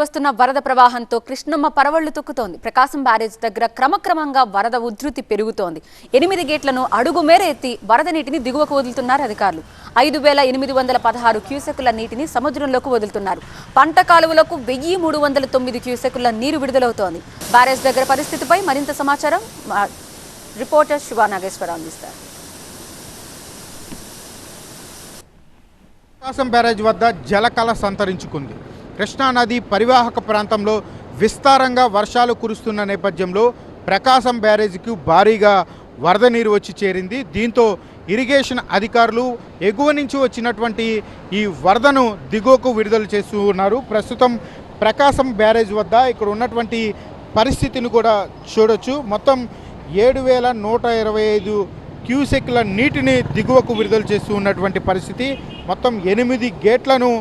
వస్తున్న వరద ప్రవాహంతో కృష్ణమ్మ పరవళ్లు తొక్కుతోంది. ప్రకాశం బ్యారేజ్ దగ్గర క్రమక్రమంగా వరద ఉధృతి పెరుగుతోంది. 8 గేట్లను అడుగు మేర ఎత్తి వరద నీటిని దిగువకు వదులుతున్నారు అధికారులు. 5816 క్యూసెక్కుల నీటిని సముద్రంలోకి వదులుతున్నారు. పంట కాలువలకు 1309 క్యూసెక్కుల నీరు విడుదలవుతోంది. బ్యారేజ్ దగ్గర పరిస్థితిపై మరింత సమాచారం రిపోర్టర్ శివ నాగేశ్వరరావు అందిస్తారు. ప్రకాశం బ్యారేజ్ వద్ద జలకళ సంతరించుకుంది. కృష్ణానది పరివాహక ప్రాంతంలో విస్తారంగా వర్షాలు కురుస్తున్న నేపథ్యంలో ప్రకాశం బ్యారేజ్కు భారీగా వరద నీరు వచ్చి చేరింది. దీంతో ఇరిగేషన్ అధికారులు ఎగువ నుంచి వచ్చినటువంటి ఈ వరదను దిగువకు విడుదల చేస్తూ ఉన్నారు. ప్రస్తుతం ప్రకాశం బ్యారేజ్ వద్ద ఇక్కడ ఉన్నటువంటి పరిస్థితిని కూడా చూడొచ్చు. మొత్తం 7125 క్యూసెక్ల నీటిని దిగువకు విడుదల చేస్తూ ఉన్నటువంటి పరిస్థితి. మొత్తం 8 గేట్లను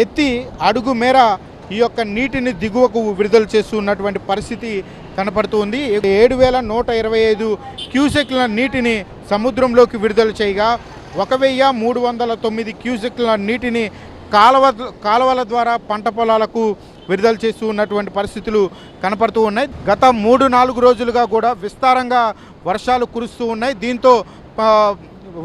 ఎత్తి అడుగు మేర ఈ యొక్క నీటిని దిగువకు విడుదల చేస్తూ ఉన్నటువంటి పరిస్థితి కనపడుతుంది. 7125 క్యూసెక్ల నీటిని సముద్రంలోకి విడుదల చేయగా 1309 క్యూసెక్ల నీటిని కాలువల ద్వారా పంట పొలాలకు విడుదల చేస్తూ ఉన్నటువంటి పరిస్థితులు కనపడుతూ ఉన్నాయి. గత 3-4 రోజులుగా కూడా విస్తారంగా వర్షాలు కురుస్తూ ఉన్నాయి. దీంతో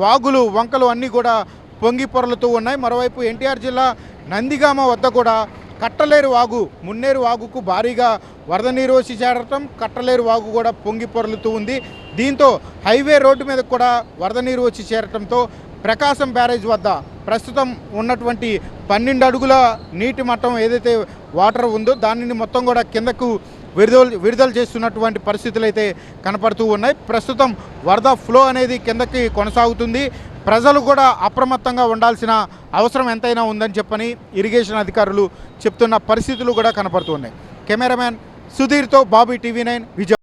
వాగులు వంకలు అన్నీ కూడా పొంగి పొరలుతూ ఉన్నాయి. మరోవైపు ఎన్టీఆర్ జిల్లా నందిగామ వద్ద కూడా కట్టలేరు వాగు, మున్నేరు వాగుకు భారీగా వరద నీరు వచ్చి చేరటం, కట్టలేరు వాగు కూడా పొంగి పొరలుతూ ఉంది. దీంతో హైవే రోడ్డు మీద కూడా వరద నీరు వచ్చి చేరటంతో ప్రకాశం బ్యారేజ్ వద్ద ప్రస్తుతం ఉన్నటువంటి 12 అడుగుల నీటి మట్టం ఏదైతే వాటర్ ఉందో దానిని మొత్తం కూడా కిందకు విడుదల చేస్తున్నటువంటి పరిస్థితులు అయితే కనపడుతూ ఉన్నాయి. ప్రస్తుతం వరద ఫ్లో అనేది కిందకి కొనసాగుతుంది. ప్రజలు కూడా అప్రమత్తంగా ఉండాల్సిన అవసరం ఎంతైనా ఉందని చెప్పని ఇరిగేషన్ అధికారులు చెప్తున్న పరిస్థితులు కూడా కనపడుతున్నాయి. కెమెరామ్యాన్ సుధీర్తో బాబీ, TV9 విజయవాడ.